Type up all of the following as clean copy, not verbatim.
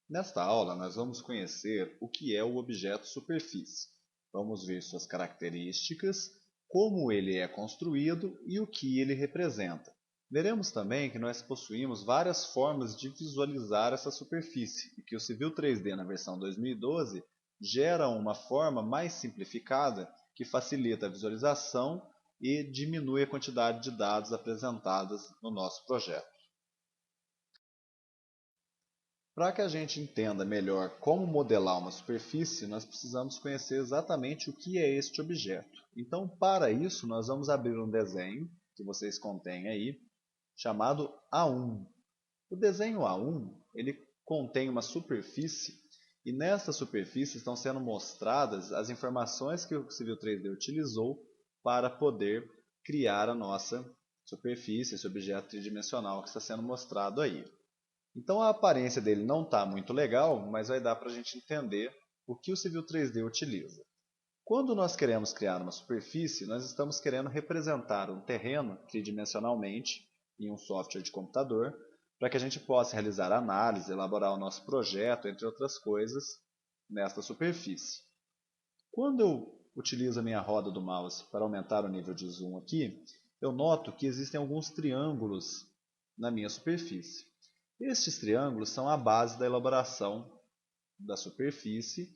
Nesta aula, nós vamos conhecer o que é o objeto superfície. Vamos ver suas características, como ele é construído e o que ele representa. Veremos também que nós possuímos várias formas de visualizar essa superfície e que o Civil 3D na versão 2012 gera uma forma mais simplificada que facilita a visualização e diminui a quantidade de dados apresentados no nosso projeto. Para que a gente entenda melhor como modelar uma superfície, nós precisamos conhecer exatamente o que é este objeto. Então, para isso, nós vamos abrir um desenho que vocês contêm aí, chamado A1. O desenho A1, ele contém uma superfície e nesta superfície estão sendo mostradas as informações que o Civil 3D utilizou para poder criar a nossa superfície, esse objeto tridimensional que está sendo mostrado aí. Então a aparência dele não está muito legal, mas vai dar para a gente entender o que o Civil 3D utiliza. Quando nós queremos criar uma superfície, nós estamos querendo representar um terreno tridimensionalmente em um software de computador, para que a gente possa realizar análise, elaborar o nosso projeto, entre outras coisas, nesta superfície. Quando eu utilizo a minha roda do mouse para aumentar o nível de zoom aqui, eu noto que existem alguns triângulos na minha superfície. Estes triângulos são a base da elaboração da superfície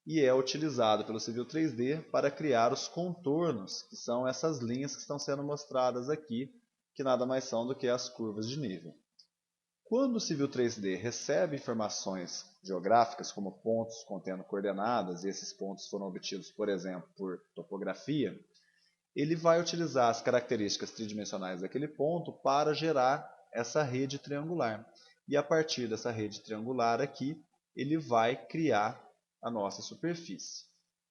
e é utilizado pelo Civil 3D para criar os contornos, que são essas linhas que estão sendo mostradas aqui, que nada mais são do que as curvas de nível. Quando o Civil 3D recebe informações geográficas, como pontos contendo coordenadas, e esses pontos foram obtidos, por exemplo, por topografia, ele vai utilizar as características tridimensionais daquele ponto para gerar essa rede triangular. E a partir dessa rede triangular aqui, ele vai criar a nossa superfície.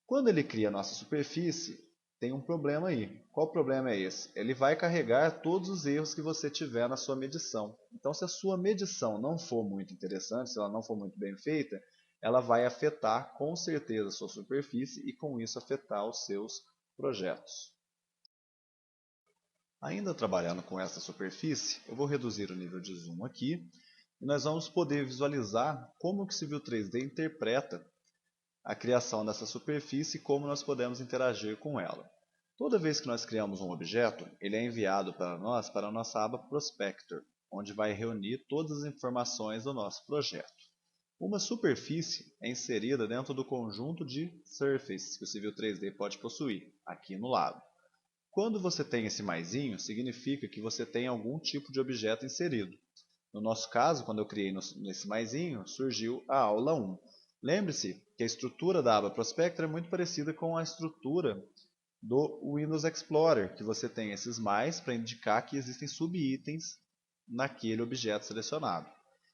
Quando ele cria a nossa superfície, tem um problema aí. Qual problema é esse? Ele vai carregar todos os erros que você tiver na sua medição. Então, se a sua medição não for muito interessante, se ela não for muito bem feita, ela vai afetar com certeza a sua superfície e com isso afetar os seus projetos. Ainda trabalhando com essa superfície, eu vou reduzir o nível de zoom aqui e nós vamos poder visualizar como o Civil 3D interpreta a criação dessa superfície e como nós podemos interagir com ela. Toda vez que nós criamos um objeto, ele é enviado para nós para a nossa aba Prospector, onde vai reunir todas as informações do nosso projeto. Uma superfície é inserida dentro do conjunto de surfaces que o Civil 3D pode possuir, aqui no lado. Quando você tem esse maisinho, significa que você tem algum tipo de objeto inserido. No nosso caso, quando eu criei nesse maisinho, surgiu a aula 1. Lembre-se que a estrutura da aba Prospector é muito parecida com a estrutura do Windows Explorer, que você tem esses mais para indicar que existem subitens naquele objeto selecionado.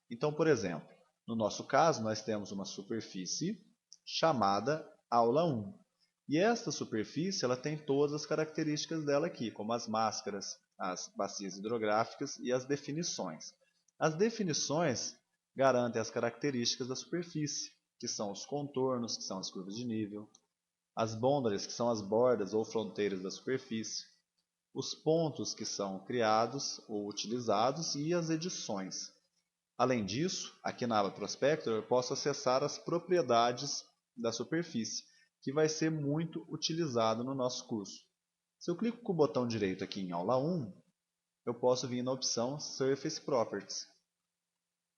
Então, por exemplo, no nosso caso, nós temos uma superfície chamada aula 1. E esta superfície ela tem todas as características dela aqui, como as máscaras, as bacias hidrográficas e as definições. As definições garantem as características da superfície, que são os contornos, que são as curvas de nível, as boundaries, que são as bordas ou fronteiras da superfície, os pontos que são criados ou utilizados e as edições. Além disso, aqui na aba Prospector eu posso acessar as propriedades da superfície, que vai ser muito utilizado no nosso curso. Se eu clico com o botão direito aqui em aula 1, eu posso vir na opção Surface Properties.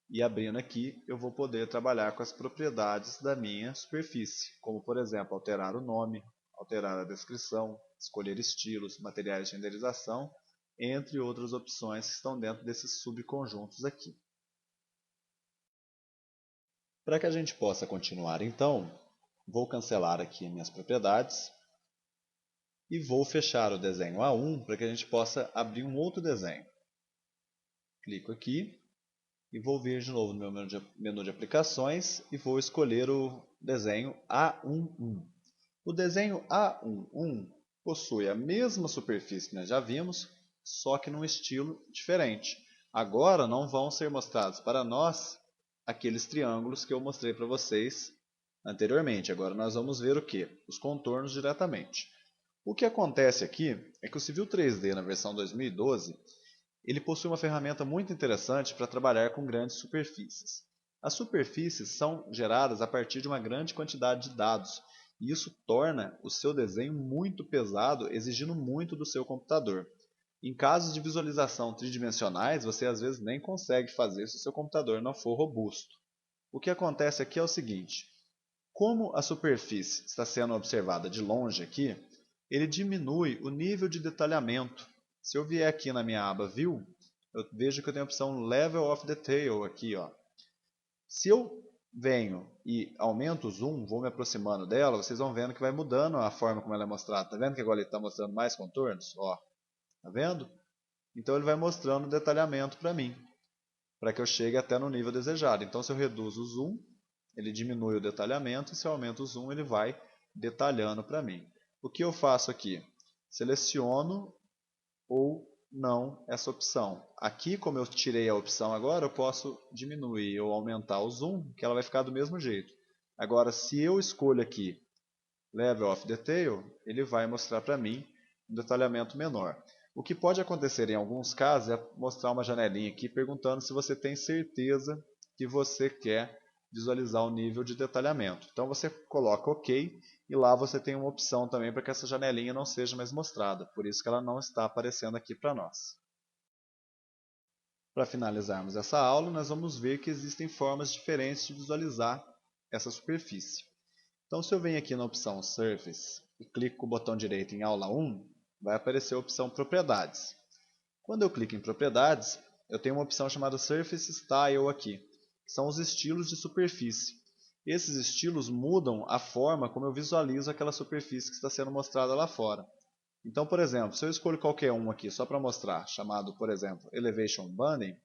E abrindo aqui, eu vou poder trabalhar com as propriedades da minha superfície, como por exemplo, alterar o nome, alterar a descrição, escolher estilos, materiais de renderização, entre outras opções que estão dentro desses subconjuntos aqui. Para que a gente possa continuar então, vou cancelar aqui minhas propriedades e vou fechar o desenho A1 para que a gente possa abrir um outro desenho. Clico aqui e vou vir de novo no meu menu de aplicações e vou escolher o desenho A11. O desenho A11 possui a mesma superfície que nós já vimos, só que num estilo diferente. Agora não vão ser mostrados para nós aqueles triângulos que eu mostrei para vocês anteriormente. Agora nós vamos ver o que? Os contornos diretamente. O que acontece aqui é que o Civil 3D na versão 2012 ele possui uma ferramenta muito interessante para trabalhar com grandes superfícies. As superfícies são geradas a partir de uma grande quantidade de dados, e isso torna o seu desenho muito pesado, exigindo muito do seu computador. Em casos de visualização tridimensionais, você às vezes nem consegue fazer se o seu computador não for robusto. O que acontece aqui é o seguinte: como a superfície está sendo observada de longe aqui, ele diminui o nível de detalhamento. Se eu vier aqui na minha aba View, eu vejo que eu tenho a opção Level of Detail aqui, ó. Se eu venho e aumento o zoom, vou me aproximando dela, vocês vão vendo que vai mudando a forma como ela é mostrada. Tá vendo que agora ele está mostrando mais contornos? Ó, tá vendo? Então ele vai mostrando o detalhamento para mim, para que eu chegue até no nível desejado. Então se eu reduzo o zoom, ele diminui o detalhamento, e se eu aumento o zoom, ele vai detalhando para mim. O que eu faço aqui? Seleciono ou não essa opção. Aqui, como eu tirei a opção agora, eu posso diminuir ou aumentar o zoom, que ela vai ficar do mesmo jeito. Agora, se eu escolho aqui Level of Detail, ele vai mostrar para mim um detalhamento menor. O que pode acontecer em alguns casos é mostrar uma janelinha aqui perguntando se você tem certeza que você quer visualizar o nível de detalhamento. Então você coloca OK e lá você tem uma opção também para que essa janelinha não seja mais mostrada. Por isso que ela não está aparecendo aqui para nós. Para finalizarmos essa aula, nós vamos ver que existem formas diferentes de visualizar essa superfície. Então, se eu venho aqui na opção Surface e clico com o botão direito em Aula 1, vai aparecer a opção Propriedades. Quando eu clico em Propriedades, eu tenho uma opção chamada Surface Style aqui, que são os estilos de superfície. Esses estilos mudam a forma como eu visualizo aquela superfície que está sendo mostrada lá fora. Então, por exemplo, se eu escolho qualquer um aqui só para mostrar, chamado, por exemplo, Elevation Banding,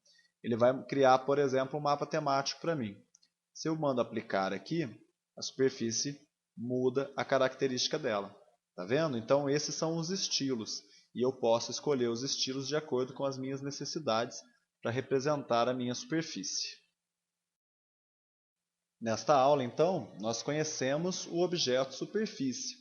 ele vai criar, por exemplo, um mapa temático para mim. Se eu mando aplicar aqui, a superfície muda a característica dela. Tá vendo? Então esses são os estilos e eu posso escolher os estilos de acordo com as minhas necessidades para representar a minha superfície. Nesta aula, então, nós conhecemos o objeto superfície.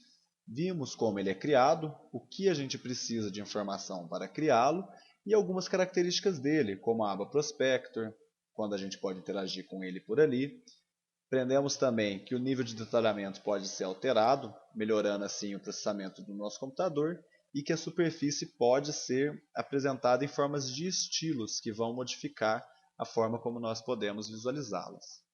Vimos como ele é criado, o que a gente precisa de informação para criá-lo e algumas características dele, como a aba Prospector, quando a gente pode interagir com ele por ali. Aprendemos também que o nível de detalhamento pode ser alterado, melhorando assim o processamento do nosso computador, e que a superfície pode ser apresentada em formas de estilos que vão modificar a forma como nós podemos visualizá-las.